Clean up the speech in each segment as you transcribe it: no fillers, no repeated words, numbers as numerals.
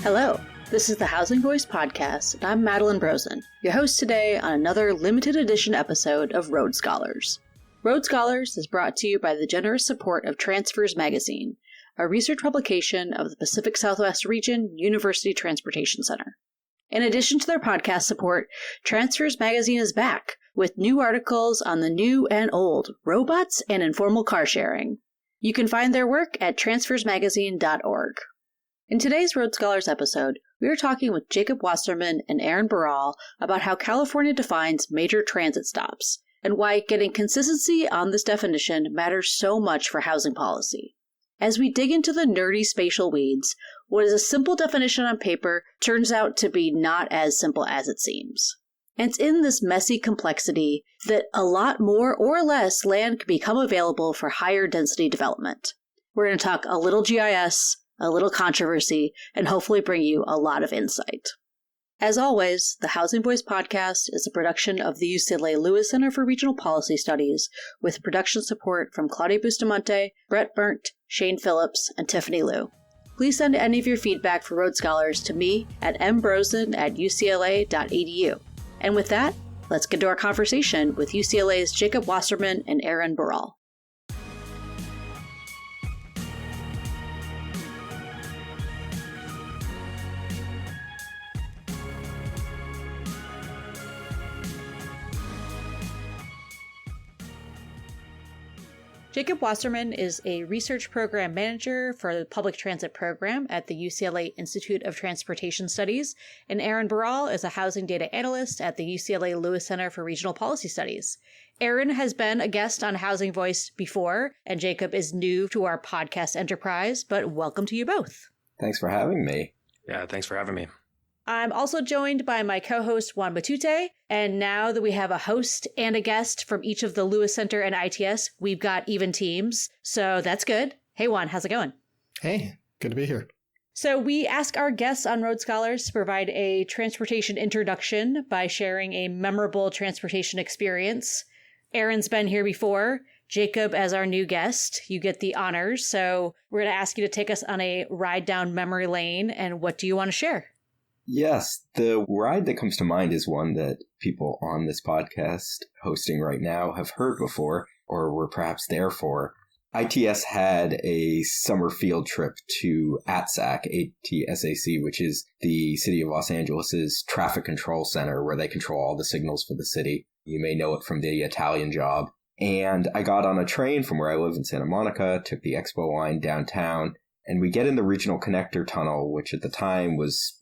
Hello, this is the Housing Voice Podcast, and I'm Madeline Brosen, your host today on another limited edition episode of Road Scholars. Road Scholars is brought to you by the generous support of Transfers Magazine, a research publication of the Pacific Southwest Region University Transportation Center. In addition to their podcast support, Transfers Magazine is back with new articles on the new and old robots and informal car sharing. You can find their work at transfersmagazine.org. In today's Road Scholars episode, we are talking with Jacob Wasserman and Aaron Barrall about how California defines major transit stops and why getting consistency on this definition matters so much for housing policy. As we dig into the nerdy spatial weeds, what is a simple definition on paper turns out to be not as simple as it seems. And it's in this messy complexity that a lot more or less land can become available for higher density development. We're going to talk a little GIS, a little controversy, and hopefully bring you a lot of insight. As always, the Housing Voice Podcast is a production of the UCLA Lewis Center for Regional Policy Studies, with production support from Claudia Bustamante, Brett Burnt, Shane Phillips, and Tiffany Liu. Please send any of your feedback for Road Scholars to me at mbrosen@ucla.edu. And with that, let's get to our conversation with UCLA's Jacob Wasserman and Aaron Barrall. Jacob Wasserman is a research program manager for the public transit program at the UCLA Institute of Transportation Studies, and Aaron Barrall is a housing data analyst at the UCLA Lewis Center for Regional Policy Studies. Aaron has been a guest on Housing Voice before, and Jacob is new to our podcast enterprise, but welcome to you both. Thanks for having me. Yeah, thanks for having me. I'm also joined by my co-host Juan Matute, and now that we have a host and a guest from each of the Lewis Center and ITS, we've got even teams, so that's good. Hey Juan, how's it going? Hey, good to be here. So we ask our guests on Road Scholars to provide a transportation introduction by sharing a memorable transportation experience. Aaron's been here before. Jacob, as our new guest, you get the honors, so we're going to ask you to take us on a ride down memory lane, and what do you want to share? Yes, the ride that comes to mind is one that people on this podcast hosting right now have heard before, or were perhaps there for. ITS had a summer field trip to ATSAC, ATSAC, which is the City of Los Angeles' traffic control center where they control all the signals for the city. You may know it from the Italian Job. And I got on a train from where I live in Santa Monica, took the Expo line downtown, and we get in the Regional Connector Tunnel, which at the time was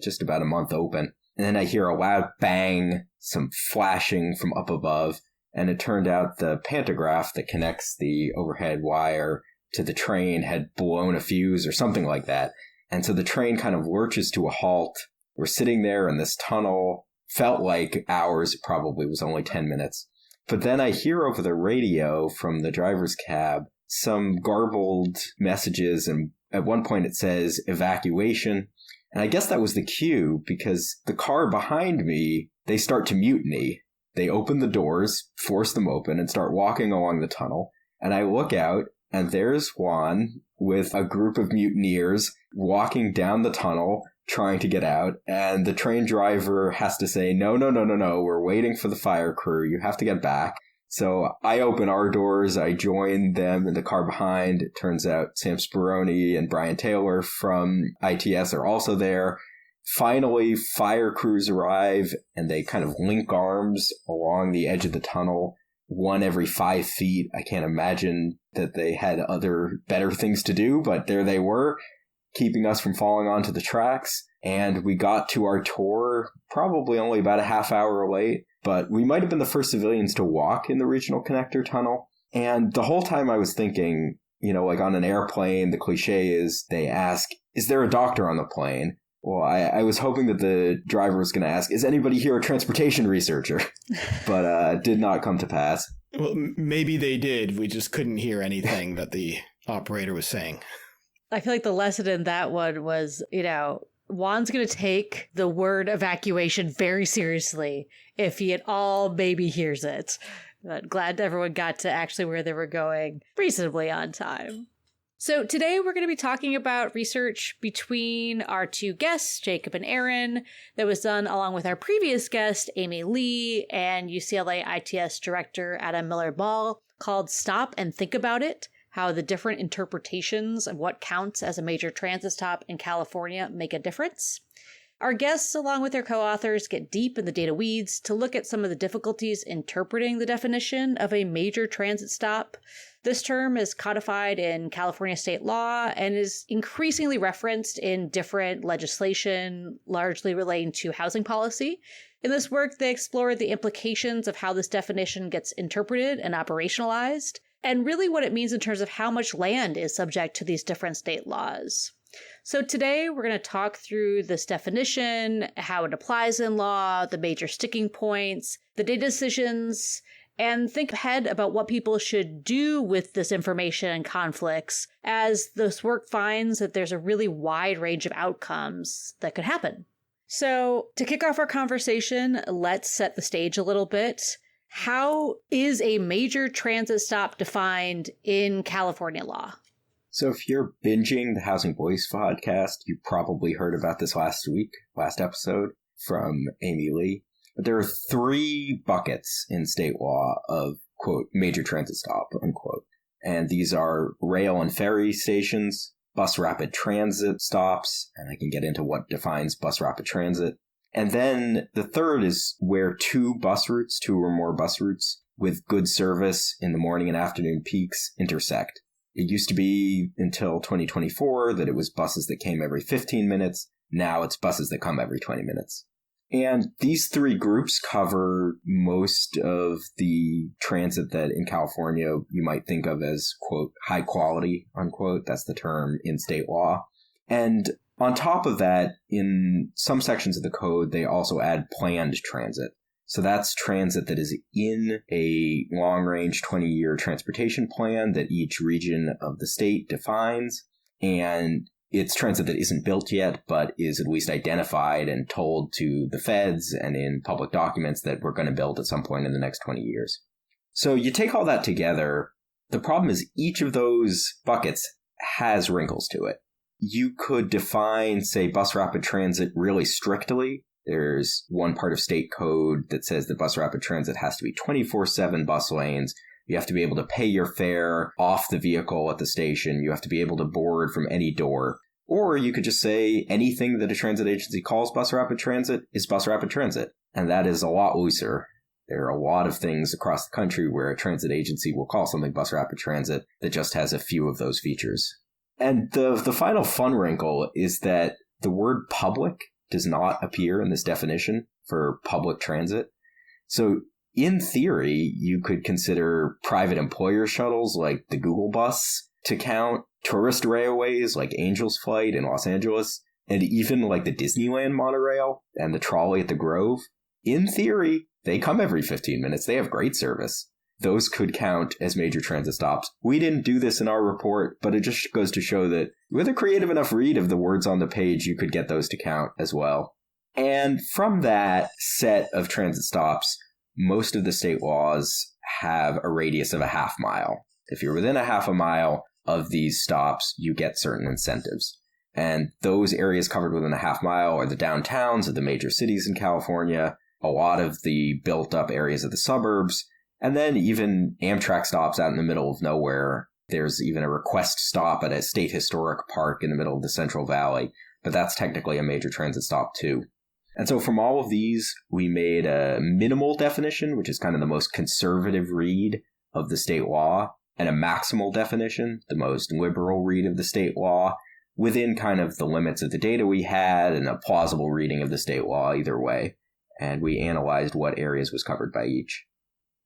just about a month open. And then I hear a loud bang, some flashing from up above, and it turned out the pantograph that connects the overhead wire to the train had blown a fuse or something like that. And so the train kind of lurches to a halt. We're sitting there in this tunnel. Felt like hours, it probably was only 10 minutes. But then I hear over the radio from the driver's cab some garbled messages, and at one point it says evacuation. And I guess that was the cue, because the car behind me, they start to mutiny. They open the doors, force them open, and start walking along the tunnel. And I look out, and there's Juan with a group of mutineers walking down the tunnel, trying to get out. And the train driver has to say, no, we're waiting for the fire crew. You have to get back. So I open our doors, I join them in the car behind. It turns out Sam Speroni and Brian Taylor from ITS are also there. Finally, fire crews arrive, and they kind of link arms along the edge of the tunnel, one every 5 feet. I can't imagine that they had other better things to do, but there they were, keeping us from falling onto the tracks. And we got to our tour probably only about a half hour late. But we might have been the first civilians to walk in the Regional Connector Tunnel. And the whole time I was thinking, like on an airplane, the cliche is they ask, is there a doctor on the plane? Well, I was hoping that the driver was going to ask, is anybody here a transportation researcher? But did not come to pass. Well, maybe they did. We just couldn't hear anything that the operator was saying. I feel like the lesson in that one was, Juan's going to take the word evacuation very seriously if he at all maybe hears it. But glad everyone got to actually where they were going reasonably on time. So today we're going to be talking about research between our two guests, Jacob and Aaron, that was done along with our previous guest, Amy Lee, and UCLA ITS director Adam Miller-Ball, called Stop and Think About It: How the Different Interpretations of What Counts as a Major Transit Stop in California Make a Difference. Our guests, along with their co-authors, get deep in the data weeds to look at some of the difficulties interpreting the definition of a major transit stop. This term is codified in California state law and is increasingly referenced in different legislation, largely relating to housing policy. In this work, they explore the implications of how this definition gets interpreted and operationalized, and really what it means in terms of how much land is subject to these different state laws. So today we're going to talk through this definition, how it applies in law, the major sticking points, the data decisions, and think ahead about what people should do with this information and conflicts, as this work finds that there's a really wide range of outcomes that could happen. So to kick off our conversation, let's set the stage a little bit. How is a major transit stop defined in California law? So if you're binging the Housing Voice podcast, you probably heard about this last episode from Amy Lee. But there are 3 buckets in state law of, quote, major transit stop, unquote. And these are rail and ferry stations, bus rapid transit stops, and I can get into what defines bus rapid transit. And then the third is where 2 or more bus routes with good service in the morning and afternoon peaks intersect. It used to be until 2024 that it was buses that came every 15 minutes. Now it's buses that come every 20 minutes. And these 3 groups cover most of the transit that in California you might think of as, quote, high quality, unquote. That's the term in state law. And on top of that, in some sections of the code, they also add planned transit. So that's transit that is in a long-range 20-year transportation plan that each region of the state defines. And it's transit that isn't built yet, but is at least identified and told to the feds and in public documents that we're going to build at some point in the next 20 years. So you take all that together, the problem is each of those buckets has wrinkles to it. You could define, say, bus rapid transit really strictly. There's one part of state code that says that bus rapid transit has to be 24/7 bus lanes. You have to be able to pay your fare off the vehicle at the station. You have to be able to board from any door. Or you could just say anything that a transit agency calls bus rapid transit is bus rapid transit. And that is a lot looser. There are a lot of things across the country where a transit agency will call something bus rapid transit that just has a few of those features. And the final fun wrinkle is that the word public does not appear in this definition for public transit. So in theory, you could consider private employer shuttles like the Google Bus to count, tourist railways like Angel's Flight in Los Angeles, and even like the Disneyland monorail and the trolley at the Grove. In theory, they come every 15 minutes. They have great service. Those could count as major transit stops. We didn't do this in our report, but it just goes to show that with a creative enough read of the words on the page, you could get those to count as well. And from that set of transit stops, most of the state laws have a radius of a half mile. If you're within a half a mile of these stops, you get certain incentives. And those areas covered within a half mile are the downtowns of the major cities in California, a lot of the built up areas of the suburbs, and then even Amtrak stops out in the middle of nowhere. There's even a request stop at a state historic park in the middle of the Central Valley, but that's technically a major transit stop too. And so from all of these, we made a minimal definition, which is kind of the most conservative read of the state law, and a maximal definition, the most liberal read of the state law, within kind of the limits of the data we had and a plausible reading of the state law either way. And we analyzed what areas was covered by each.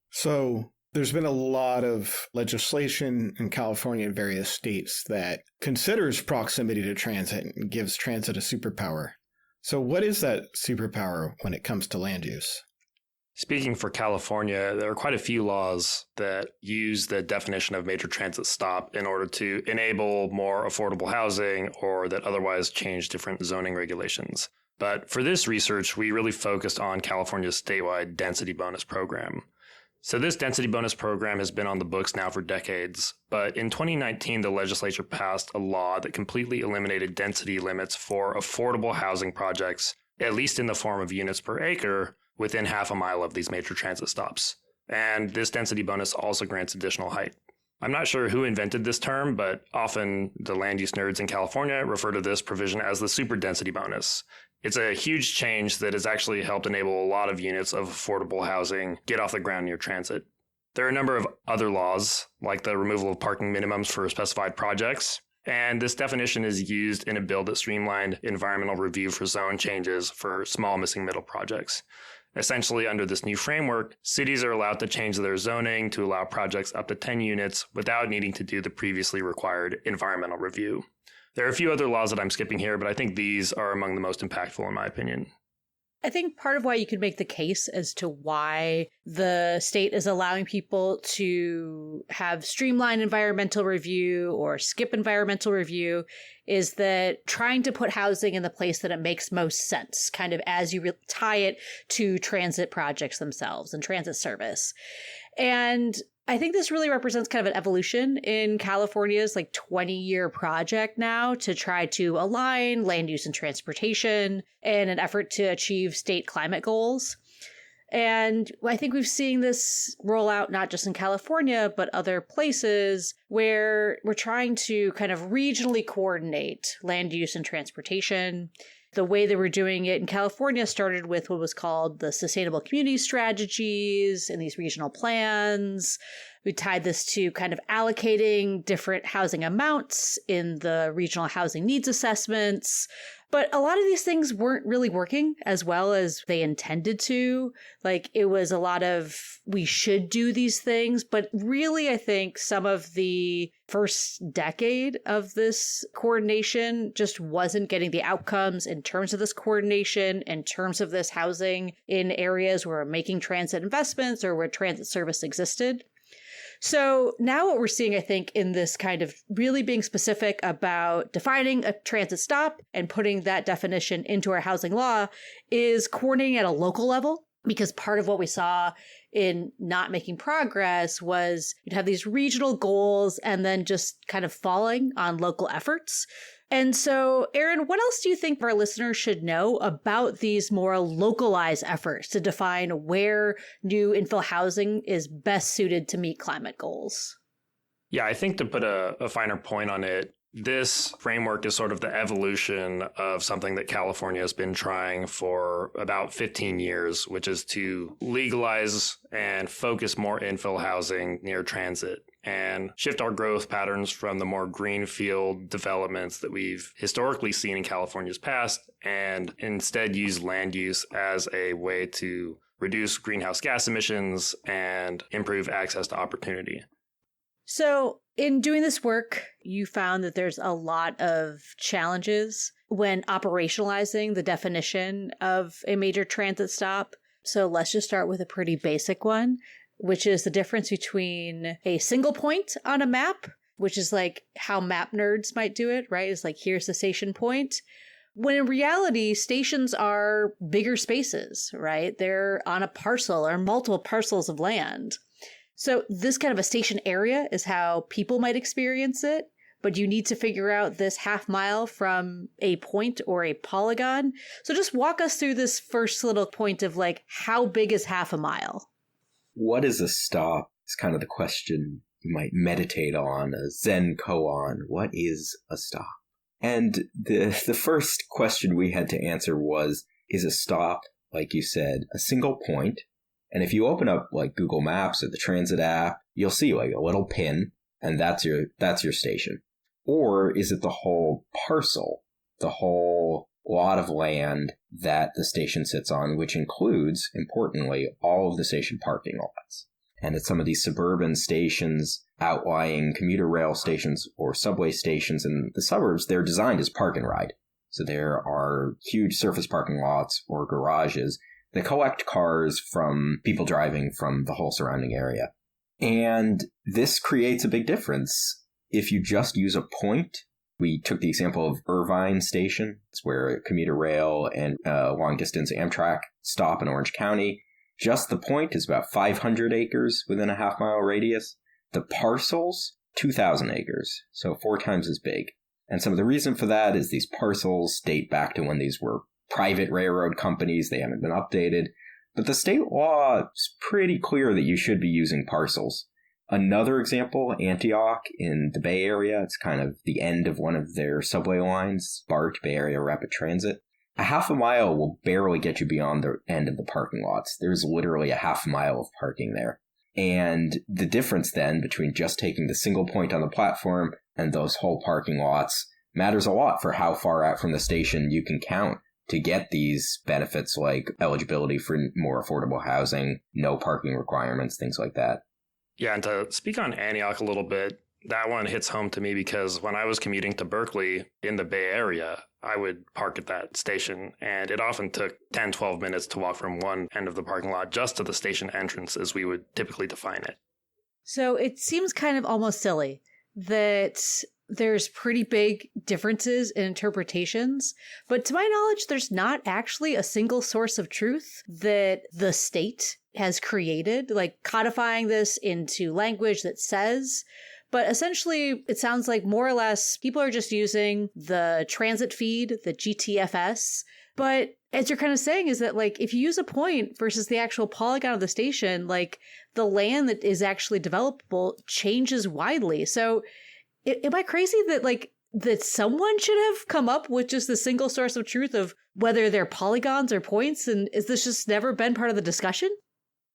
So there's been a lot of legislation in California and various states that considers proximity to transit and gives transit a superpower. So what is that superpower when it comes to land use? Speaking for California, there are quite a few laws that use the definition of major transit stop in order to enable more affordable housing or that otherwise change different zoning regulations. But for this research, we really focused on California's statewide density bonus program. So this density bonus program has been on the books now for decades, but in 2019, the legislature passed a law that completely eliminated density limits for affordable housing projects, at least in the form of units per acre, within half a mile of these major transit stops. And this density bonus also grants additional height. I'm not sure who invented this term, but often the land use nerds in California refer to this provision as the super density bonus. It's a huge change that has actually helped enable a lot of units of affordable housing get off the ground near transit. There are a number of other laws, like the removal of parking minimums for specified projects, and this definition is used in a bill that streamlined environmental review for zone changes for small missing middle projects. Essentially, under this new framework, cities are allowed to change their zoning to allow projects up to 10 units without needing to do the previously required environmental review. There are a few other laws that I'm skipping here, but I think these are among the most impactful in my opinion. I think part of why you could make the case as to why the state is allowing people to have streamlined environmental review or skip environmental review is that trying to put housing in the place that it makes most sense, kind of as you tie it to transit projects themselves and transit service. And I think this really represents kind of an evolution in California's 20-year project now to try to align land use and transportation in an effort to achieve state climate goals. And I think we've seen this roll out not just in California, but other places where we're trying to kind of regionally coordinate land use and transportation. The way that we're doing it in California started with what was called the sustainable community strategies and these regional plans. We tied this to kind of allocating different housing amounts in the regional housing needs assessments. But a lot of these things weren't really working as well as they intended to. It was a lot of, we should do these things. But really, I think some of the first decade of this coordination just wasn't getting the outcomes in terms of this coordination, in terms of this housing in areas where we're making transit investments or where transit service existed. So now what we're seeing, I think, in this kind of really being specific about defining a transit stop and putting that definition into our housing law is coordinating at a local level. Because part of what we saw in not making progress was you'd have these regional goals and then just kind of falling on local efforts. And so, Aaron, what else do you think our listeners should know about these more localized efforts to define where new infill housing is best suited to meet climate goals? Yeah, I think to put a finer point on it, this framework is sort of the evolution of something that California has been trying for about 15 years, which is to legalize and focus more infill housing near transit and shift our growth patterns from the more greenfield developments that we've historically seen in California's past and instead use land use as a way to reduce greenhouse gas emissions and improve access to opportunity. So in doing this work, you found that there's a lot of challenges when operationalizing the definition of a major transit stop. So let's just start with a pretty basic one, which is the difference between a single point on a map, which is how map nerds might do it, right? It's here's the station point. When in reality, stations are bigger spaces, right? They're on a parcel or multiple parcels of land. So this kind of a station area is how people might experience it, but you need to figure out this half mile from a point or a polygon. So just walk us through this first little point of how big is half a mile? What is a stop? It's kind of the question you might meditate on, a Zen koan. What is a stop? And the first question we had to answer was, is a stop, like you said, a single point? And if you open up Google Maps or the transit app, you'll see a little pin, and that's your station. Or is it the whole parcel, the whole lot of land that the station sits on, which includes, importantly, all of the station parking lots? And at some of these suburban stations, outlying commuter rail stations or subway stations in the suburbs, they're designed as park and ride. So there are huge surface parking lots or garages that collect cars from people driving from the whole surrounding area. And this creates a big difference. If you just use a point, we took the example of Irvine Station. It's where commuter rail and long-distance Amtrak stop in Orange County. Just the point is about 500 acres within a half-mile radius. The parcels, 2,000 acres, so 4 times as big. And some of the reason for that is these parcels date back to when these were private railroad companies. They haven't been updated. But the state law is pretty clear that you should be using parcels. Another example, Antioch in the Bay Area. It's kind of the end of one of their subway lines, BART, Bay Area Rapid Transit. A half a mile will barely get you beyond the end of the parking lots. There's literally a half mile of parking there. And the difference then between just taking the single point on the platform and those whole parking lots matters a lot for how far out from the station you can count to get these benefits like eligibility for more affordable housing, no parking requirements, things like that. Yeah, and to speak on Antioch a little bit, that one hits home to me because when I was commuting to Berkeley in the Bay Area, I would park at that station, and it often took 10, 12 minutes to walk from one end of the parking lot just to the station entrance as we would typically define it. So it seems kind of almost silly that there's pretty big differences in interpretations, but to my knowledge, there's not actually a single source of truth that the state has created, like codifying this into language that says. But essentially, it sounds like more or less people are just using the transit feed, the GTFS. But as you're kind of saying is that, like, if you use a point versus the actual polygon of the station, like, the land that is actually developable changes widely. So am I crazy that, like, that someone should have come up with just the single source of truth of whether they're polygons or points? And is this just never been part of the discussion?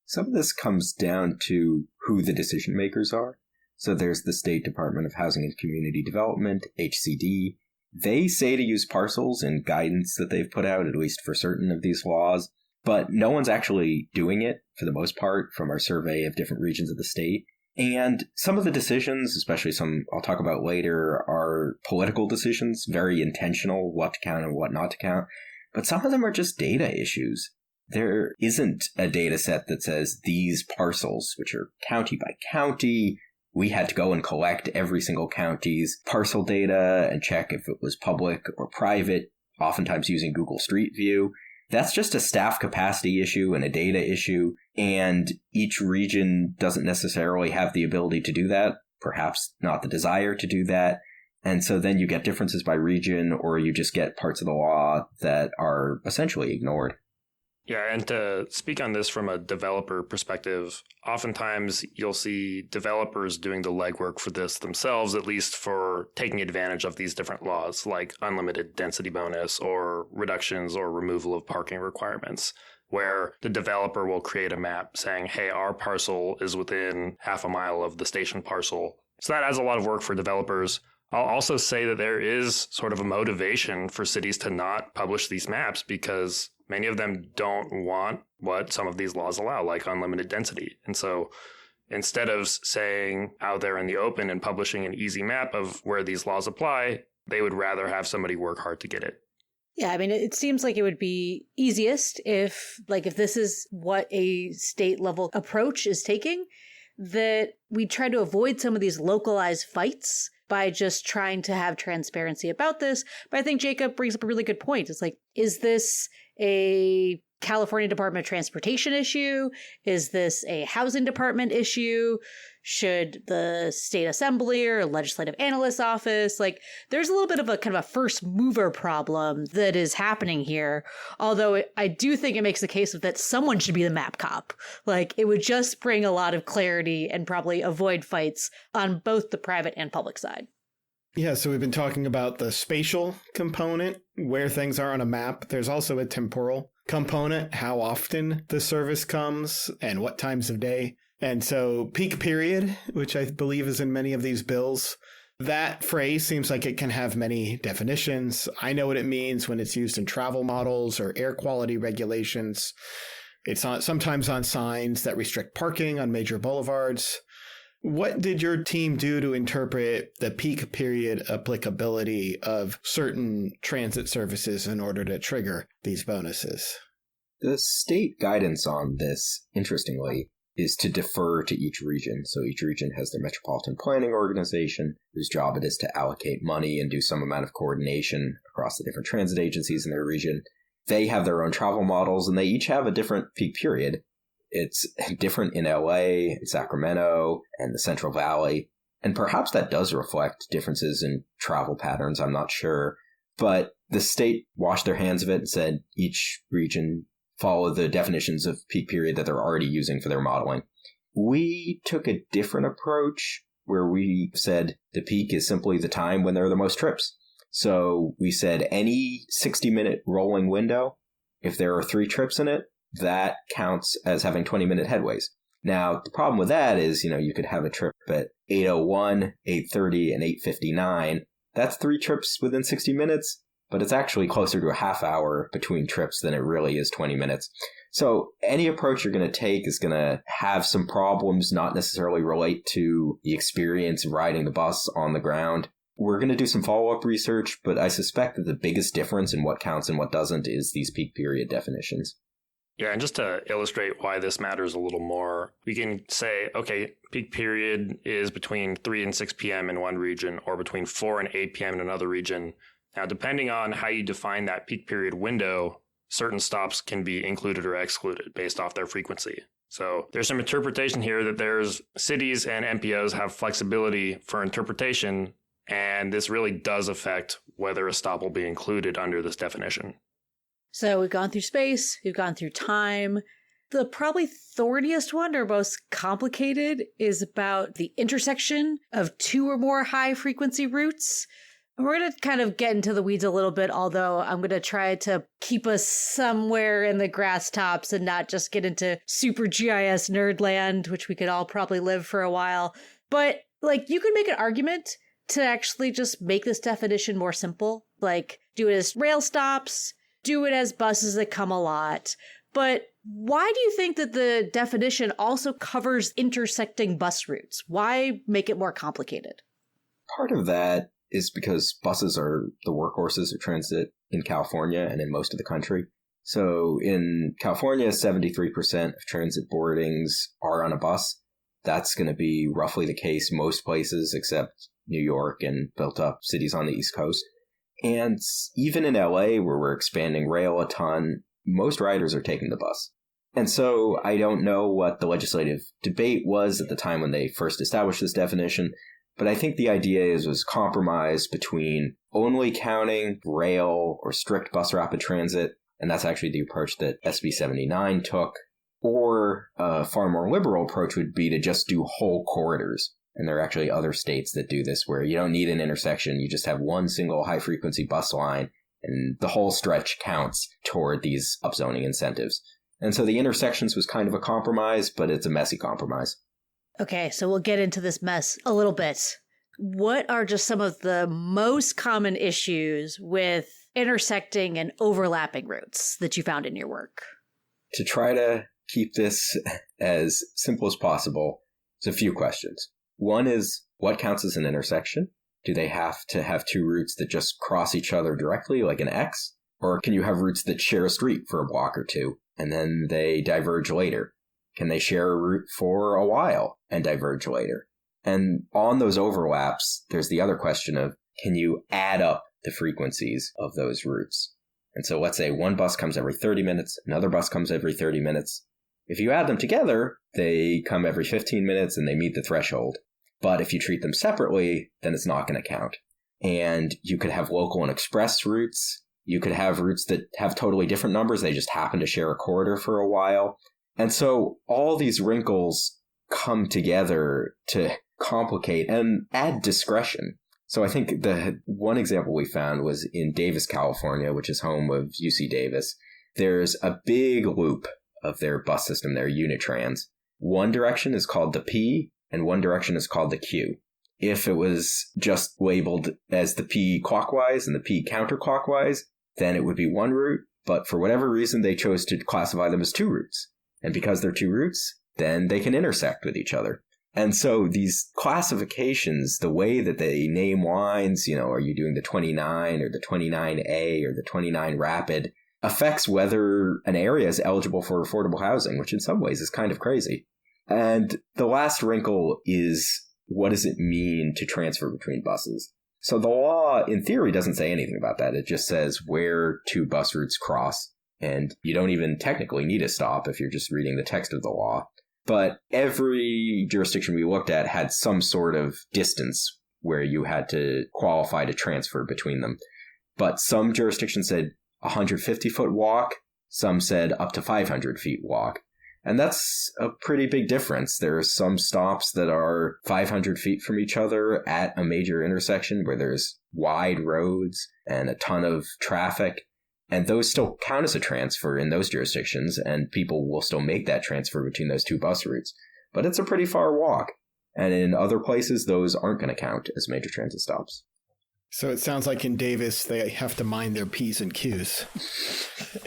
Some of this comes down to who the decision makers are. So there's the State Department of Housing and Community Development, HCD. They say to use parcels in guidance that they've put out, at least for certain of these laws, but no one's actually doing it for the most part from our survey of different regions of the state. And some of the decisions, especially some I'll talk about later, are political decisions, very intentional, what to count and what not to count. But some of them are just data issues. There isn't a data set that says these parcels, which are county by county, we had to go and collect every single county's parcel data and check if it was public or private, oftentimes using Google Street View. That's just a staff capacity issue and a data issue, and each region doesn't necessarily have the ability to do that, perhaps not the desire to do that. And so then you get differences by region, or you just get parts of the law that are essentially ignored. Yeah, and to speak on this from a developer perspective, oftentimes you'll see developers doing the legwork for this themselves, at least for taking advantage of these different laws, like unlimited density bonus or reductions or removal of parking requirements, where the developer will create a map saying, hey, our parcel is within half a mile of the station parcel. So that adds a lot of work for developers. I'll also say that there is sort of a motivation for cities to not publish these maps because many of them don't want what some of these laws allow, like unlimited density. And so instead of saying out there in the open and publishing an easy map of where these laws apply, they would rather have somebody work hard to get it. Yeah, I mean, it seems like it would be easiest if this is what a state level approach is taking, that we try to avoid some of these localized fights by just trying to have transparency about this. But I think Jacob brings up a really good point. It's like, is this a California Department of Transportation issue? Is this a housing department issue? Should the state assembly or legislative analyst's office, there's a little bit of a kind of a first mover problem that is happening here. Although I do think it makes the case that someone should be the map cop. It would just bring a lot of clarity and probably avoid fights on both the private and public side. Yeah, so we've been talking about the spatial component, where things are on a map. There's also a temporal component, how often the service comes and what times of day. And so peak period, which I believe is in many of these bills, that phrase seems like it can have many definitions. I know what it means when it's used in travel models or air quality regulations. It's sometimes on signs that restrict parking on major boulevards. What did your team do to interpret the peak period applicability of certain transit services in order to trigger these bonuses? The state guidance on this, interestingly, is to defer to each region. So each region has their metropolitan planning organization, whose job it is to allocate money and do some amount of coordination across the different transit agencies in their region. They have their own travel models, and they each have a different peak period. It's different in LA, Sacramento, and the Central Valley. And perhaps that does reflect differences in travel patterns. I'm not sure. But the state washed their hands of it and said each region follow the definitions of peak period that they're already using for their modeling. We took a different approach where we said the peak is simply the time when there are the most trips. So we said any 60-minute rolling window, if there are 3 trips in it, that counts as having 20-minute headways. Now, the problem with that is, you could have a trip at 8:01, 8:30, and 8:59. That's 3 trips within 60 minutes, but it's actually closer to a half hour between trips than it really is 20 minutes. So any approach you're going to take is going to have some problems, not necessarily relate to the experience of riding the bus on the ground. We're going to do some follow-up research, but I suspect that the biggest difference in what counts and what doesn't is these peak period definitions. Yeah, and just to illustrate why this matters a little more, we can say, okay, peak period is between 3 and 6 p.m. in one region or between 4 and 8 p.m. in another region. Now, depending on how you define that peak period window, certain stops can be included or excluded based off their frequency. So there's some interpretation here that there's cities and MPOs have flexibility for interpretation, and this really does affect whether a stop will be included under this definition. So we've gone through space, we've gone through time. The probably thorniest one or most complicated is about the intersection of 2 or more high frequency routes. We're going to kind of get into the weeds a little bit, although I'm going to try to keep us somewhere in the grass tops and not just get into super GIS nerd land, which we could all probably live for a while. But you could make an argument to actually just make this definition more simple, do it as rail stops, do it as buses that come a lot. But why do you think that the definition also covers intersecting bus routes? Why make it more complicated? Part of that is because buses are the workhorses of transit in California and in most of the country. So in California, 73% of transit boardings are on a bus. That's going to be roughly the case most places except New York and built up cities on the East Coast. And even in LA, where we're expanding rail a ton, most riders are taking the bus. And so I don't know what the legislative debate was at the time when they first established this definition, but I think the idea was compromise between only counting rail or strict bus rapid transit, and that's actually the approach that SB 79 took, or a far more liberal approach would be to just do whole corridors. And there are actually other states that do this where you don't need an intersection. You just have one single high-frequency bus line, and the whole stretch counts toward these upzoning incentives. And so the intersections was kind of a compromise, but it's a messy compromise. Okay, so we'll get into this mess a little bit. What are just some of the most common issues with intersecting and overlapping routes that you found in your work? To try to keep this as simple as possible, there's a few questions. One is, what counts as an intersection? Do they have to have 2 routes that just cross each other directly, like an X? Or can you have routes that share a street for a block or 2, and then they diverge later? Can they share a route for a while and diverge later? And on those overlaps, there's the other question of, can you add up the frequencies of those routes? And so let's say one bus comes every 30 minutes, another bus comes every 30 minutes. If you add them together, they come every 15 minutes and they meet the threshold. But if you treat them separately, then it's not going to count. And you could have local and express routes. You could have routes that have totally different numbers. They just happen to share a corridor for a while. And so all these wrinkles come together to complicate and add discretion. So I think the one example we found was in Davis, California, which is home of UC Davis. There's a big loop of their bus system, their Unitrans. One direction is called the P, and one direction is called the Q. If it was just labeled as the P clockwise and the P counterclockwise, then it would be one route, but for whatever reason, they chose to classify them as 2 routes. And because they're 2 routes, then they can intersect with each other. And so these classifications, the way that they name lines, are you doing the 29 or the 29A or the 29 rapid, affects whether an area is eligible for affordable housing, which in some ways is kind of crazy. And the last wrinkle is, what does it mean to transfer between buses? So the law, in theory, doesn't say anything about that. It just says where 2 bus routes cross. and you don't even technically need a stop if you're just reading the text of the law. But every jurisdiction we looked at had some sort of distance where you had to qualify to transfer between them. But some jurisdictions said 150-foot walk, some said up to 500 feet walk. And that's a pretty big difference. There are some stops that are 500 feet from each other at a major intersection where there's wide roads and a ton of traffic. And those still count as a transfer in those jurisdictions, and people will still make that transfer between those two bus routes. But it's a pretty far walk. And in other places, those aren't going to count as major transit stops. So it sounds like in Davis, they have to mind their P's and Q's.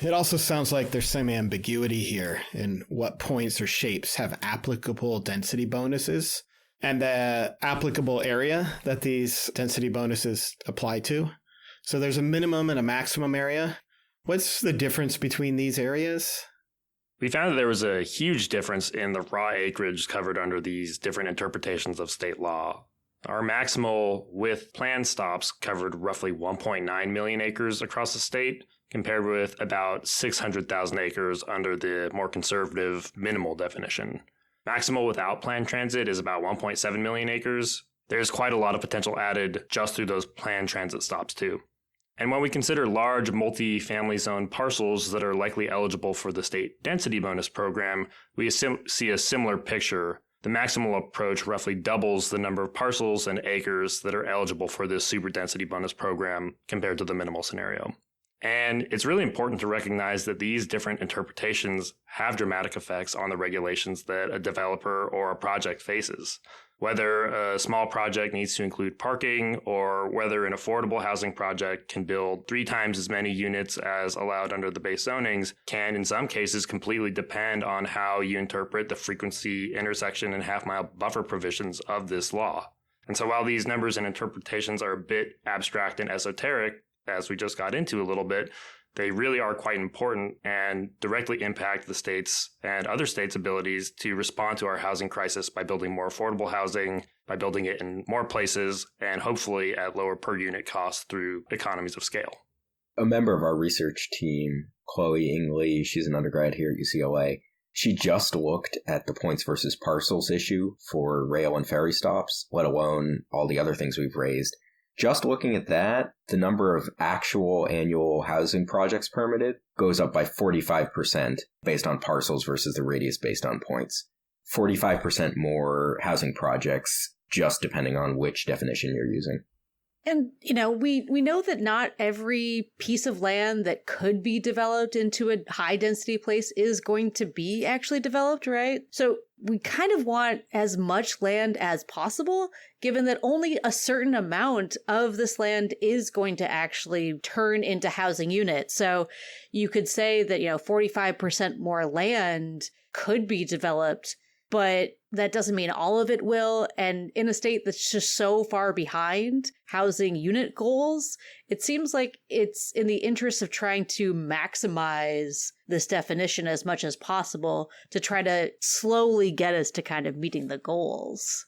It also sounds like there's some ambiguity here in what points or shapes have applicable density bonuses and the applicable area that these density bonuses apply to. So there's a minimum and a maximum area. What's the difference between these areas? We found that there was a huge difference in the raw acreage covered under these different interpretations of state law. Our maximal with planned stops covered roughly 1.9 million acres across the state, compared with about 600,000 acres under the more conservative minimal definition. Maximal without planned transit is about 1.7 million acres. There's quite a lot of potential added just through those planned transit stops too. And when we consider large multi-family zone parcels that are likely eligible for the state density bonus program, we see a similar picture. The maximal approach roughly doubles the number of parcels and acres that are eligible for this super density bonus program compared to the minimal scenario. And it's really important to recognize that these different interpretations have dramatic effects on the regulations that a developer or a project faces. Whether a small project needs to include parking or whether an affordable housing project can build 3 times as many units as allowed under the base zonings can, in some cases, completely depend on how you interpret the frequency, intersection, and half-mile buffer provisions of this law. And so while these numbers and interpretations are a bit abstract and esoteric, as we just got into a little bit, they really are quite important and directly impact the state's and other states' abilities to respond to our housing crisis by building more affordable housing, by building it in more places, and hopefully at lower per unit costs through economies of scale. A member of our research team, Chloe Ing Lee, she's an undergrad here at UCLA, she just looked at the points versus parcels issue for rail and ferry stops, let alone all the other things we've raised. Just looking at that, the number of actual annual housing projects permitted goes up by 45% based on parcels versus the radius based on points. 45% more housing projects, just depending on which definition you're using. And, we know that not every piece of land that could be developed into a high density place is going to be actually developed, right? So we kind of want as much land as possible, given that only a certain amount of this land is going to actually turn into housing units. So you could say that, 45% more land could be developed, but that doesn't mean all of it will. And in a state that's just so far behind housing unit goals, it seems like it's in the interest of trying to maximize this definition as much as possible to try to slowly get us to kind of meeting the goals.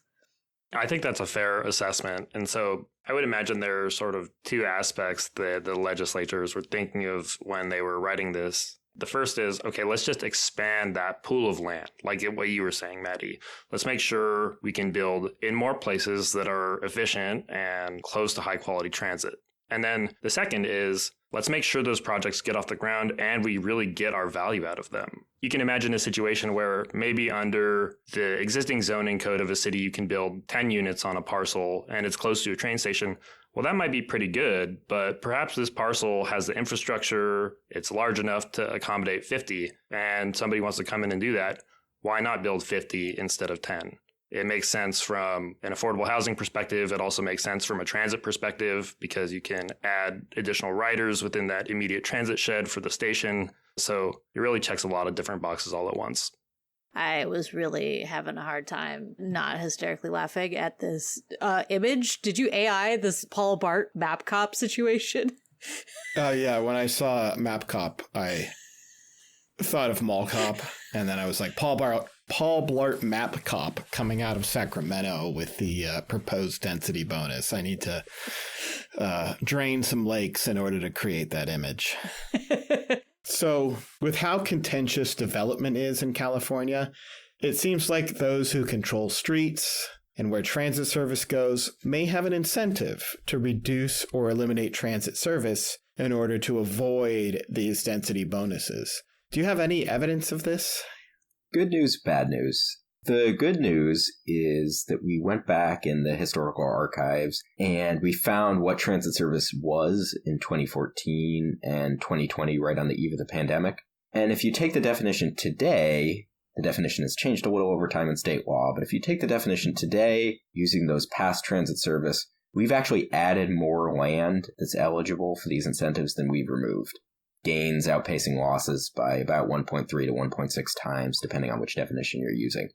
I think that's a fair assessment. And so I would imagine there are sort of 2 aspects that the legislators were thinking of when they were writing this. The first is, okay, let's just expand that pool of land, like what you were saying, Maddie. Let's make sure we can build in more places that are efficient and close to high quality transit. And then the second is, let's make sure those projects get off the ground and we really get our value out of them. You can imagine a situation where maybe under the existing zoning code of a city, you can build 10 units on a parcel and it's close to a train station. Well, that might be pretty good, but perhaps this parcel has the infrastructure, it's large enough to accommodate 50, and somebody wants to come in and do that. Why not build 50 instead of 10? It makes sense from an affordable housing perspective. It also makes sense from a transit perspective because you can add additional riders within that immediate transit shed for the station. So it really checks a lot of different boxes all at once. I was really having a hard time not hysterically laughing at this image. Did you AI this Paul Blart Map Cop situation? Yeah, when I saw Map Cop, I thought of Mall Cop, and then I was like, Paul Blart Map Cop coming out of Sacramento with the proposed density bonus. I need to drain some lakes in order to create that image. So, with how contentious development is in California, it seems like those who control streets and where transit service goes may have an incentive to reduce or eliminate transit service in order to avoid these density bonuses. Do you have any evidence of this? Good news, bad news. The good news is that we went back in the historical archives and we found what transit service was in 2014 and 2020, right on the eve of the pandemic. And if you take the definition today, the definition has changed a little over time in state law, but if you take the definition today using those past transit service, we've actually added more land that's eligible for these incentives than we've removed. Gains outpacing losses by about 1.3 to 1.6 times, depending on which definition you're using.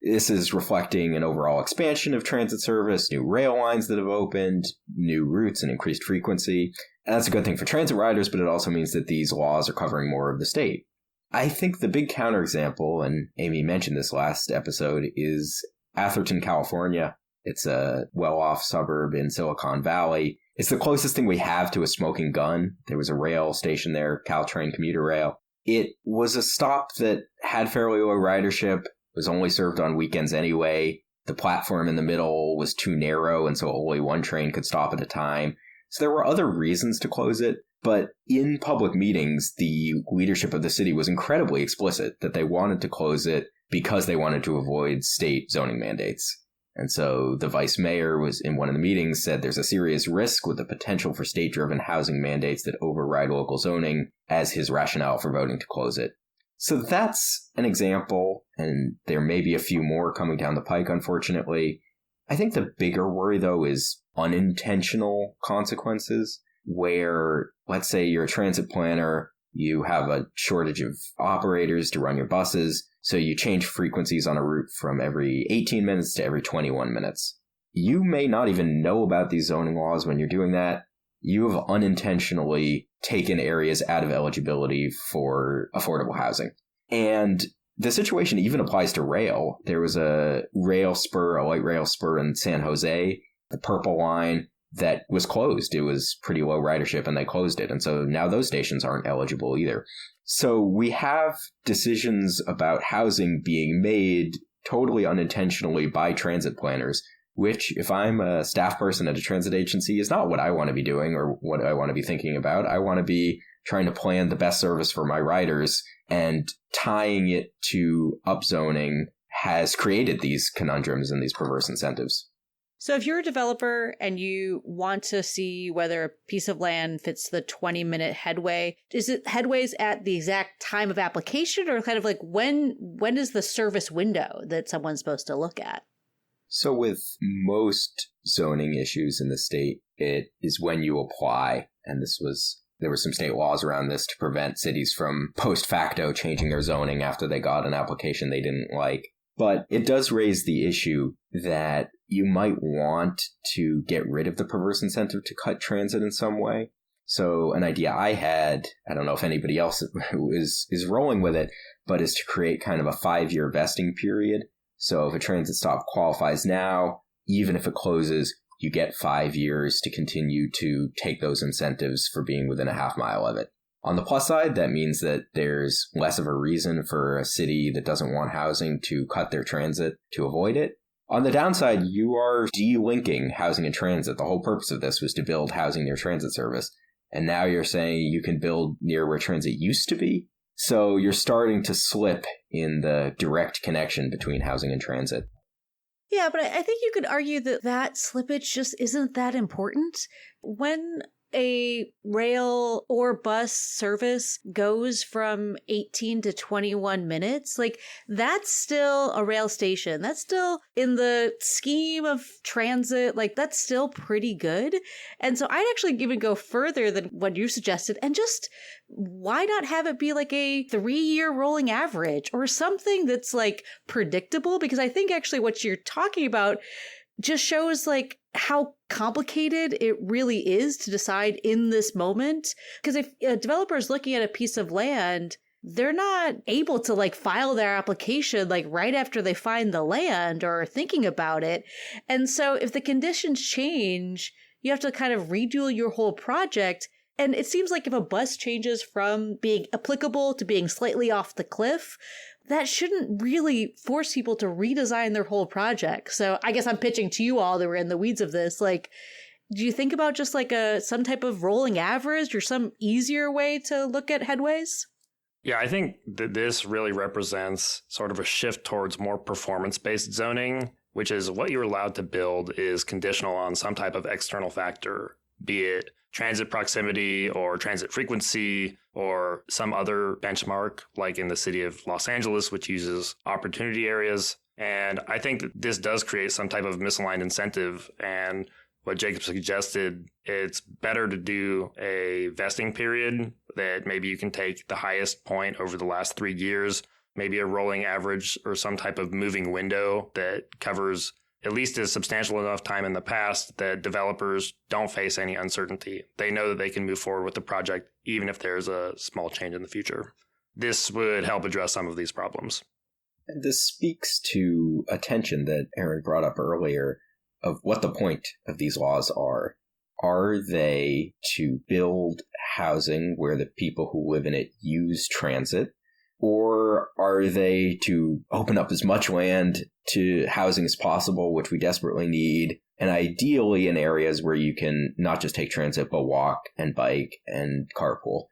This is reflecting an overall expansion of transit service, new rail lines that have opened, new routes and increased frequency. And that's a good thing for transit riders, but it also means that these laws are covering more of the state. I think the big counterexample, and Amy mentioned this last episode, is Atherton, California. It's a well-off suburb in Silicon Valley. It's the closest thing we have to a smoking gun. There was a rail station there, Caltrain commuter rail. It was a stop that had fairly low ridership, was only served on weekends anyway. The platform in the middle was too narrow, and so only one train could stop at a time. So there were other reasons to close it, but in public meetings, the leadership of the city was incredibly explicit that they wanted to close it because they wanted to avoid state zoning mandates. And so the vice mayor was in one of the meetings said there's a serious risk with the potential for state-driven housing mandates that override local zoning as his rationale for voting to close it. So that's an example, and there may be a few more coming down the pike, unfortunately. I think the bigger worry, though, is unintentional consequences, where, let's say you're a transit planner, you have a shortage of operators to run your buses, so you change frequencies on a route from every 18 minutes to every 21 minutes. You may not even know about these zoning laws when you're doing that. You have unintentionally taken areas out of eligibility for affordable housing. And the situation even applies to rail. There was a rail spur, a light rail spur in San Jose, the Purple Line, that was closed. It was pretty low ridership and they closed it. And so now those stations aren't eligible either. So we have decisions about housing being made totally unintentionally by transit planners, which, if I'm a staff person at a transit agency, is not what I want to be doing or what I want to be thinking about. I want to be trying to plan the best service for my riders, and tying it to upzoning has created these conundrums and these perverse incentives. So if you're a developer and you want to see whether a piece of land fits the 20-minute headway, is it headways at the exact time of application, or kind of like when is the service window that someone's supposed to look at? So with most zoning issues in the state, it is when you apply, and there were some state laws around this to prevent cities from post facto changing their zoning after they got an application they didn't like. But it does raise the issue that you might want to get rid of the perverse incentive to cut transit in some way. So an idea I had, I don't know if anybody else is rolling with it, but is to create kind of a 5-year vesting period. So if a transit stop qualifies now, even if it closes, you get 5 years to continue to take those incentives for being within a half mile of it. On the plus side, that means that there's less of a reason for a city that doesn't want housing to cut their transit to avoid it. On the downside, you are delinking housing and transit. The whole purpose of this was to build housing near transit service. And now you're saying you can build near where transit used to be. So you're starting to slip in the direct connection between housing and transit. Yeah, but I think you could argue that slippage just isn't that important. When a rail or bus service goes from 18 to 21 minutes, like, that's still a rail station. That's still, in the scheme of transit, like, that's still pretty good. And so I'd actually even go further than what you suggested, and just, why not have it be like a 3-year rolling average or something that's like predictable? Because I think actually what you're talking about just shows like how complicated it really is to decide in this moment. Because if a developer is looking at a piece of land, they're not able to like file their application like right after they find the land or thinking about it. And so if the conditions change, you have to kind of redo your whole project. And it seems like if a bus changes from being applicable to being slightly off the cliff, that shouldn't really force people to redesign their whole project. So I guess I'm pitching to you all that were in the weeds of this. Like, do you think about just like some type of rolling average or some easier way to look at headways? Yeah, I think that this really represents sort of a shift towards more performance-based zoning, which is what you're allowed to build is conditional on some type of external factor, be it transit proximity or transit frequency or some other benchmark, like in the city of Los Angeles, which uses opportunity areas. And I think that this does create some type of misaligned incentive. And what Jacob suggested, it's better to do a vesting period that maybe you can take the highest point over the last 3 years, maybe a rolling average or some type of moving window that covers at least a substantial enough time in the past that developers don't face any uncertainty. They know that they can move forward with the project even if there's a small change in the future. This would help address some of these problems. This speaks to a tension that Aaron brought up earlier of what the point of these laws are. Are they to build housing where the people who live in it use transit? Or are they to open up as much land to housing as possible, which we desperately need, and ideally in areas where you can not just take transit, but walk and bike and carpool?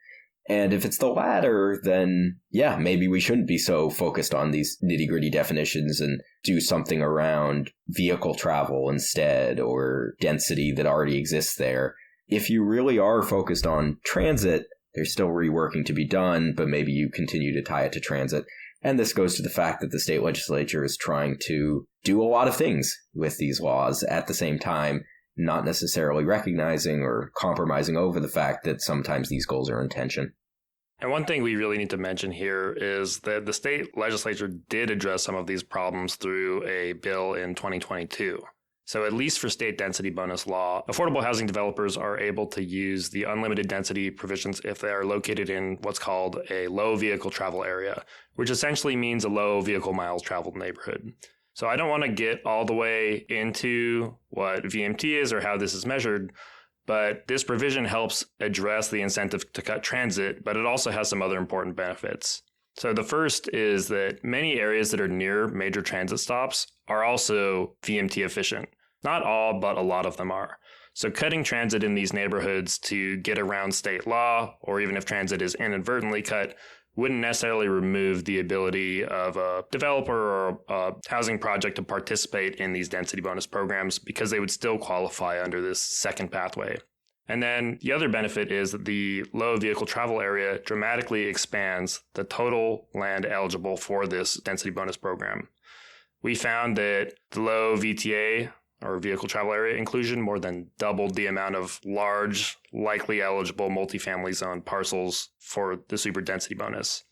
And if it's the latter, then yeah, maybe we shouldn't be so focused on these nitty-gritty definitions and do something around vehicle travel instead, or density that already exists there. If you really are focused on transit, there's still reworking to be done, but maybe you continue to tie it to transit. And this goes to the fact that the state legislature is trying to do a lot of things with these laws at the same time, not necessarily recognizing or compromising over the fact that sometimes these goals are in tension. And one thing we really need to mention here is that the state legislature did address some of these problems through a bill in 2022. So at least for state density bonus law, affordable housing developers are able to use the unlimited density provisions if they are located in what's called a low vehicle travel area, which essentially means a low vehicle miles traveled neighborhood. So I don't want to get all the way into what VMT is or how this is measured, but this provision helps address the incentive to cut transit, but it also has some other important benefits. So the first is that many areas that are near major transit stops are also VMT efficient. Not all, but a lot of them are. So cutting transit in these neighborhoods to get around state law, or even if transit is inadvertently cut, wouldn't necessarily remove the ability of a developer or a housing project to participate in these density bonus programs because they would still qualify under this second pathway. And then the other benefit is that the low vehicle travel area dramatically expands the total land eligible for this density bonus program. We found that the low VTA, or vehicle travel area inclusion, more than doubled the amount of large, likely eligible multifamily zone parcels for the super density bonus.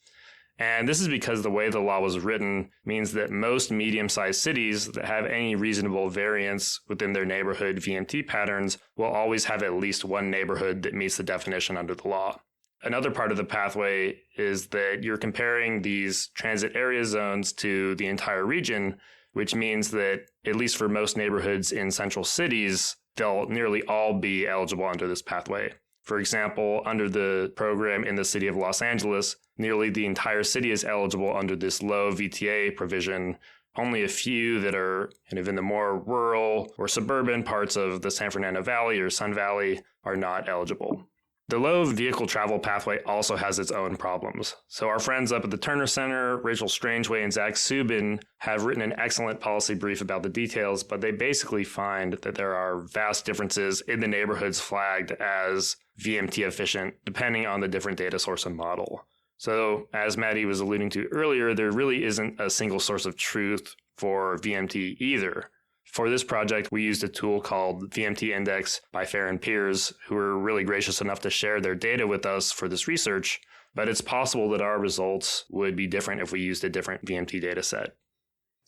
And this is because the way the law was written means that most medium-sized cities that have any reasonable variance within their neighborhood VMT patterns will always have at least one neighborhood that meets the definition under the law. Another part of the pathway is that you're comparing these transit area zones to the entire region, which means that at least for most neighborhoods in central cities, they'll nearly all be eligible under this pathway. For example, under the program in the city of Los Angeles, nearly the entire city is eligible under this low VTA provision. Only a few that are kind of in the more rural or suburban parts of the San Fernando Valley or Sun Valley are not eligible. The low vehicle travel pathway also has its own problems. So our friends up at the Turner Center, Rachel Strangeway and Zach Subin, have written an excellent policy brief about the details, but they basically find that there are vast differences in the neighborhoods flagged as VMT efficient, depending on the different data source and model. So as Maddie was alluding to earlier, there really isn't a single source of truth for VMT either. For this project, we used a tool called VMT Index by Fair and Peers, who were really gracious enough to share their data with us for this research, but it's possible that our results would be different if we used a different VMT data set.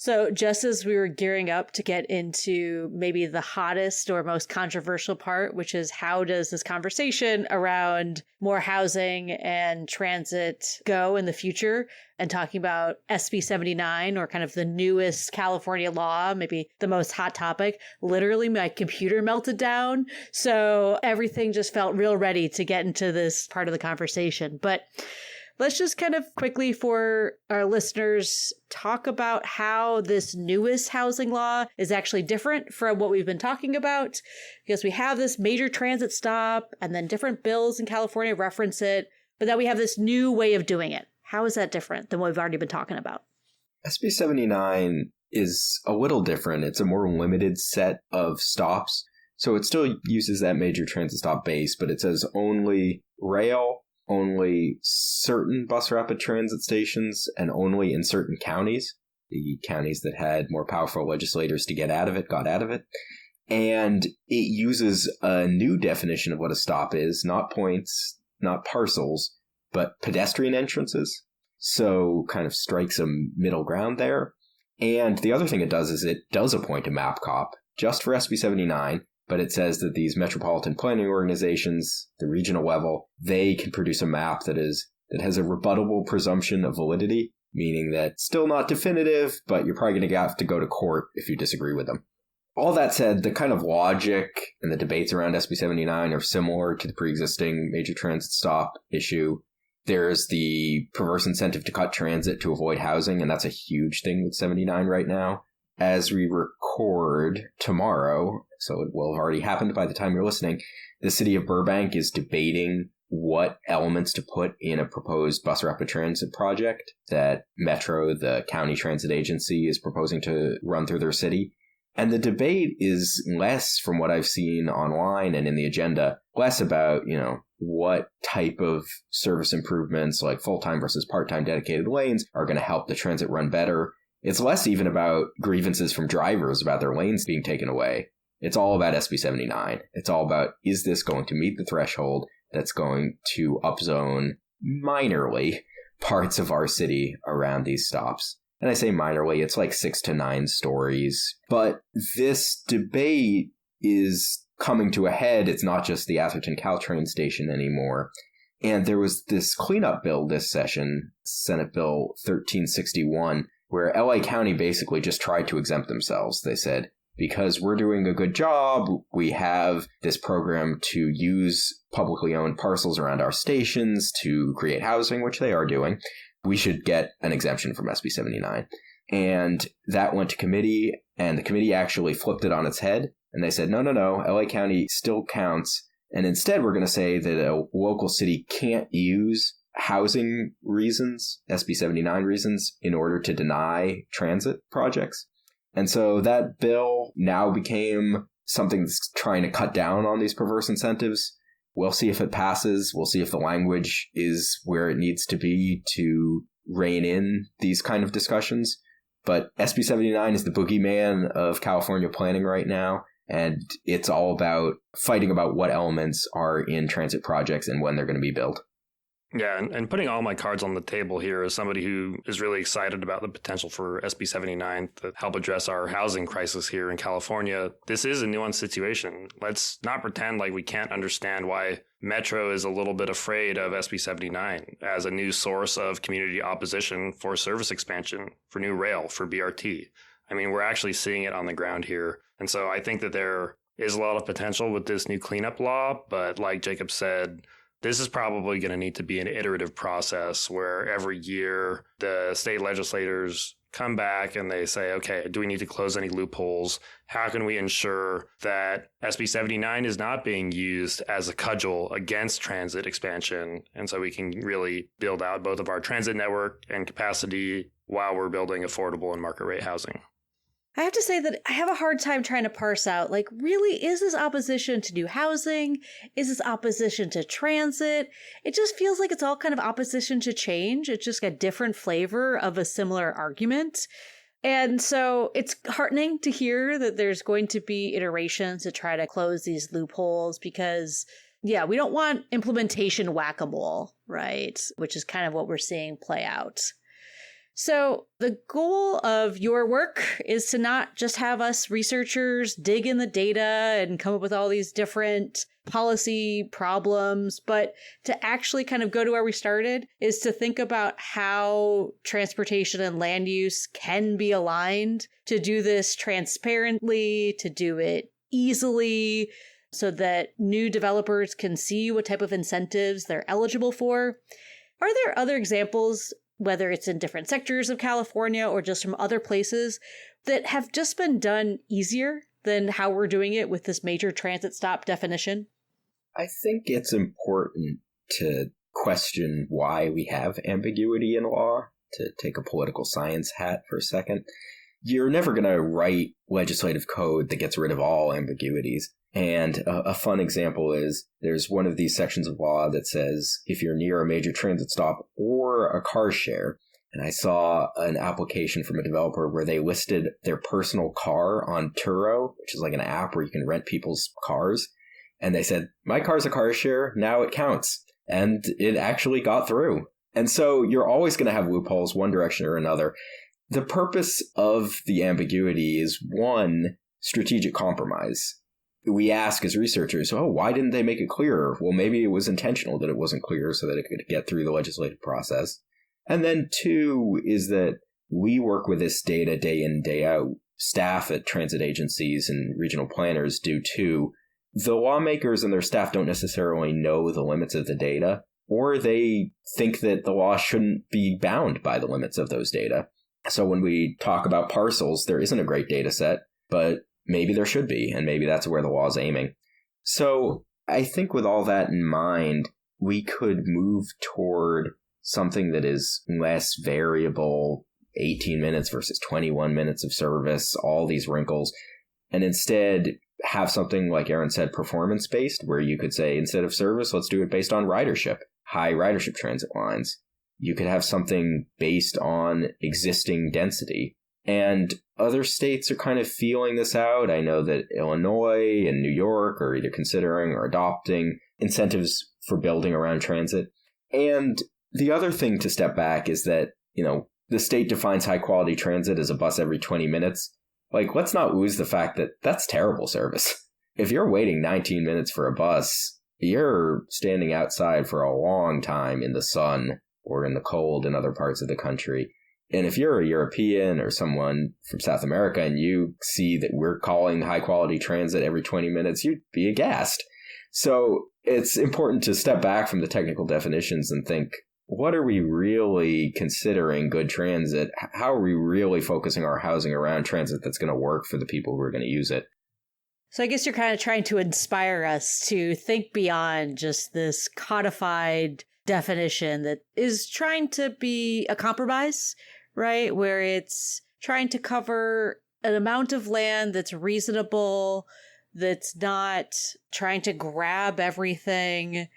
So just as we were gearing up to get into maybe the hottest or most controversial part, which is how does this conversation around more housing and transit go in the future, and talking about SB 79 or kind of the newest California law, maybe the most hot topic, literally my computer melted down. So everything just felt real ready to get into this part of the conversation. But let's just kind of quickly for our listeners talk about how this newest housing law is actually different from what we've been talking about, because we have this major transit stop and then different bills in California reference it, but then we have this new way of doing it. How is that different than what we've already been talking about? SB 79 is a little different. It's a more limited set of stops. So it still uses that major transit stop base, but it says only rail, only certain bus rapid transit stations, and only in certain counties. The counties that had more powerful legislators to get out of it got out of it. And it uses a new definition of what a stop is, not points, not parcels, but pedestrian entrances. So kind of strikes a middle ground there. And the other thing it does is it does appoint a map cop just for SB 79. But it says that these metropolitan planning organizations, the regional level, they can produce a map that has a rebuttable presumption of validity, meaning that still not definitive, but you're probably going to have to go to court if you disagree with them. All that said, the kind of logic and the debates around SB 79 are similar to the pre-existing major transit stop issue. There's the perverse incentive to cut transit to avoid housing, and that's a huge thing with 79 right now. As we record tomorrow, so it will have already happened by the time you're listening, the city of Burbank is debating what elements to put in a proposed bus rapid transit project that Metro, the county transit agency, is proposing to run through their city. And the debate is less, from what I've seen online and in the agenda, less about, what type of service improvements like full-time versus part-time dedicated lanes are going to help the transit run better. It's less even about grievances from drivers about their lanes being taken away. It's all about SB 79. It's all about, is this going to meet the threshold that's going to upzone minorly parts of our city around these stops? And I say minorly, it's like 6 to 9 stories. But this debate is coming to a head. It's not just the Atherton Caltrain station anymore. And there was this cleanup bill this session, Senate Bill 1361, where LA County basically just tried to exempt themselves. They said, because we're doing a good job, we have this program to use publicly owned parcels around our stations to create housing, which they are doing. We should get an exemption from SB 79. And that went to committee, and the committee actually flipped it on its head. And they said, no, LA County still counts. And instead, we're going to say that a local city can't use housing reasons, SB 79 reasons, in order to deny transit projects. And so that bill now became something that's trying to cut down on these perverse incentives. We'll see if it passes. We'll see if the language is where it needs to be to rein in these kind of discussions. But SB 79 is the boogeyman of California planning right now. And it's all about fighting about what elements are in transit projects and when they're going to be built. Yeah, and putting all my cards on the table here as somebody who is really excited about the potential for SB 79 to help address our housing crisis here in California, this is a nuanced situation. Let's not pretend like we can't understand why Metro is a little bit afraid of SB 79 as a new source of community opposition for service expansion, for new rail, for BRT. I mean, we're actually seeing it on the ground here. And so I think that there is a lot of potential with this new cleanup law, but like Jacob said, this is probably going to need to be an iterative process where every year the state legislators come back and they say, okay, do we need to close any loopholes? How can we ensure that SB 79 is not being used as a cudgel against transit expansion? And so we can really build out both of our transit network and capacity while we're building affordable and market rate housing. I have to say that I have a hard time trying to parse out, like, really, is this opposition to new housing? Is this opposition to transit? It just feels like it's all kind of opposition to change. It's just a different flavor of a similar argument. And so it's heartening to hear that there's going to be iterations to try to close these loopholes because, yeah, we don't want implementation whack-a-mole, right? Which is kind of what we're seeing play out. So the goal of your work is to not just have us researchers dig in the data and come up with all these different policy problems, but to actually kind of go to where we started, is to think about how transportation and land use can be aligned, to do this transparently, to do it easily, so that new developers can see what type of incentives they're eligible for. Are there other examples, whether it's in different sectors of California or just from other places, that have just been done easier than how we're doing it with this major transit stop definition? I think it's important to question why we have ambiguity in law, to take a political science hat for a second. You're never going to write legislative code that gets rid of all ambiguities. And a fun example is there's one of these sections of law that says if you're near a major transit stop or a car share, and I saw an application from a developer where they listed their personal car on Turo, which is like an app where you can rent people's cars. And they said, my car's a car share, now it counts. And it actually got through. And so you're always going to have loopholes one direction or another. The purpose of the ambiguity is, one, strategic compromise. We ask as researchers, why didn't they make it clearer? Well, maybe it was intentional that it wasn't clear so that it could get through the legislative process. And then two is that we work with this data day in, day out. Staff at transit agencies and regional planners do too. The lawmakers and their staff don't necessarily know the limits of the data, or they think that the law shouldn't be bound by the limits of those data. So when we talk about parcels, there isn't a great data set, but maybe there should be, and maybe that's where the law is aiming. So I think with all that in mind, we could move toward something that is less variable, 18 minutes versus 21 minutes of service, all these wrinkles, and instead have something, like Aaron said, performance-based, where you could say, instead of service, let's do it based on ridership, high ridership transit lines. You could have something based on existing density. And other states are kind of feeling this out. I know that Illinois and New York are either considering or adopting incentives for building around transit. And the other thing to step back is that, the state defines high quality transit as a bus every 20 minutes. Let's not lose the fact that that's terrible service. If you're waiting 19 minutes for a bus, you're standing outside for a long time in the sun or in the cold in other parts of the country. And if you're a European or someone from South America and you see that we're calling high quality transit every 20 minutes, you'd be aghast. So it's important to step back from the technical definitions and think, what are we really considering good transit? How are we really focusing our housing around transit that's going to work for the people who are going to use it? So I guess you're kind of trying to inspire us to think beyond just this codified definition that is trying to be a compromise, right? Where it's trying to cover an amount of land that's reasonable, that's not trying to grab everything,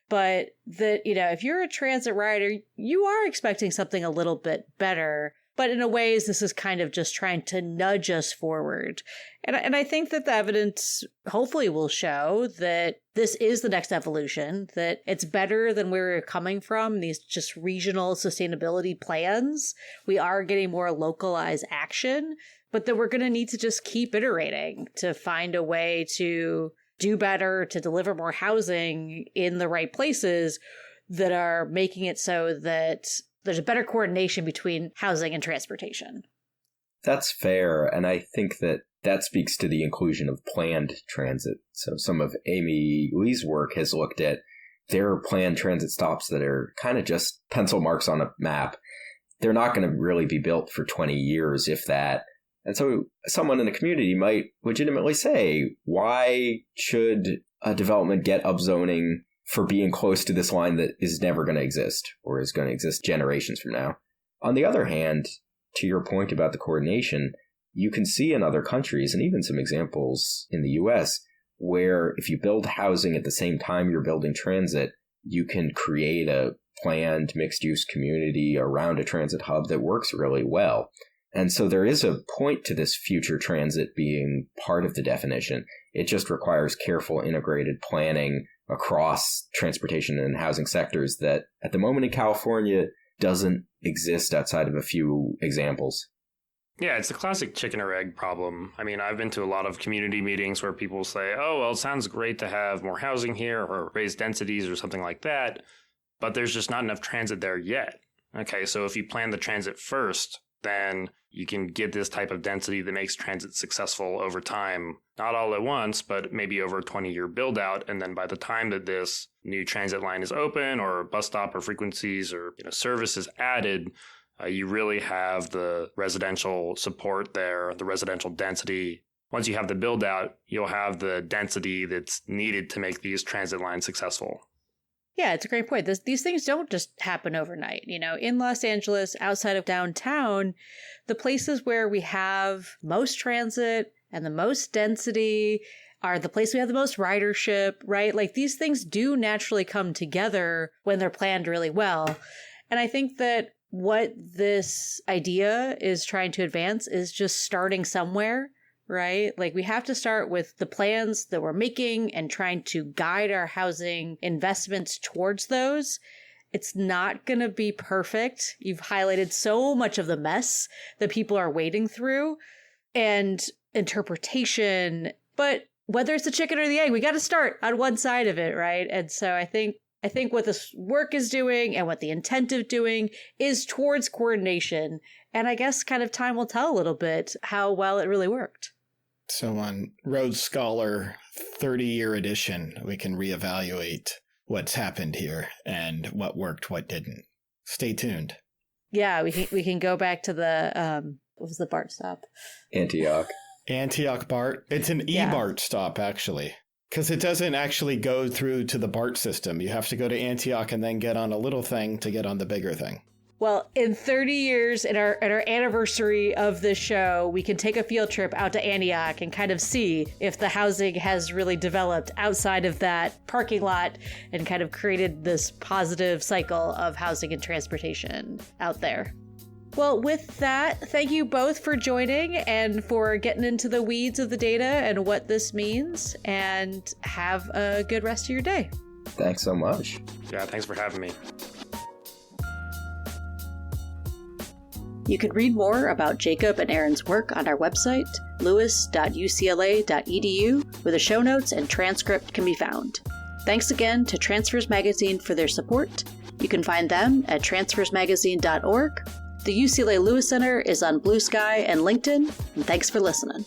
but that, if you're a transit rider, you are expecting something a little bit better. But in a ways, this is kind of just trying to nudge us forward. And I think that the evidence hopefully will show that this is the next evolution, that it's better than where we're coming from, these just regional sustainability plans. We are getting more localized action, but that we're going to need to just keep iterating to find a way to do better, to deliver more housing in the right places that are making it so that there's a better coordination between housing and transportation. That's fair. And I think that speaks to the inclusion of planned transit. So some of Amy Lee's work has looked at their planned transit stops that are kind of just pencil marks on a map. They're not going to really be built for 20 years, if that. And so someone in the community might legitimately say, why should a development get upzoning for being close to this line that is never going to exist or is going to exist generations from now? On the other hand, to your point about the coordination, you can see in other countries, and even some examples in the US, where if you build housing at the same time you're building transit, you can create a planned mixed-use community around a transit hub that works really well. And so there is a point to this future transit being part of the definition. It just requires careful integrated planning across transportation and housing sectors that at the moment in California doesn't exist outside of a few examples. Yeah, it's a classic chicken or egg problem. I mean, I've been to a lot of community meetings where people say, oh, well, it sounds great to have more housing here or raise densities or something like that, but there's just not enough transit there yet. Okay, so if you plan the transit first, then you can get this type of density that makes transit successful over time, not all at once, but maybe over a 20-year build out. And then by the time that this new transit line is open or bus stop or frequencies or service is added, you really have the residential support there, the residential density. Once you have the build out, you'll have the density that's needed to make these transit lines successful. Yeah, it's a great point. These things don't just happen overnight. In Los Angeles, outside of downtown, the places where we have most transit and the most density are the place we have the most ridership, right? Like these things do naturally come together when they're planned really well. And I think that what this idea is trying to advance is just starting somewhere, right? Like we have to start with the plans that we're making and trying to guide our housing investments towards those. It's not going to be perfect. You've highlighted so much of the mess that people are wading through and interpretation, but whether it's the chicken or the egg, we got to start on one side of it, right? And so I think what this work is doing and what the intent of doing is towards coordination. And I guess kind of time will tell a little bit how well it really worked. So on Rhodes Scholar 30-year edition, we can reevaluate what's happened here and what worked, what didn't. Stay tuned. Yeah, we can go back to the, what was the BART stop? Antioch BART. It's an e-BART stop, actually. Because it doesn't actually go through to the BART system. You have to go to Antioch and then get on a little thing to get on the bigger thing. Well, in 30 years, at our anniversary of this show, we can take a field trip out to Antioch and kind of see if the housing has really developed outside of that parking lot and kind of created this positive cycle of housing and transportation out there. Well, with that, thank you both for joining and for getting into the weeds of the data and what this means, and have a good rest of your day. Thanks so much. Yeah, thanks for having me. You can read more about Jacob and Aaron's work on our website, lewis.ucla.edu, where the show notes and transcript can be found. Thanks again to Transfers Magazine for their support. You can find them at transfersmagazine.org. The UCLA Lewis Center is on Blue Sky and LinkedIn, and thanks for listening.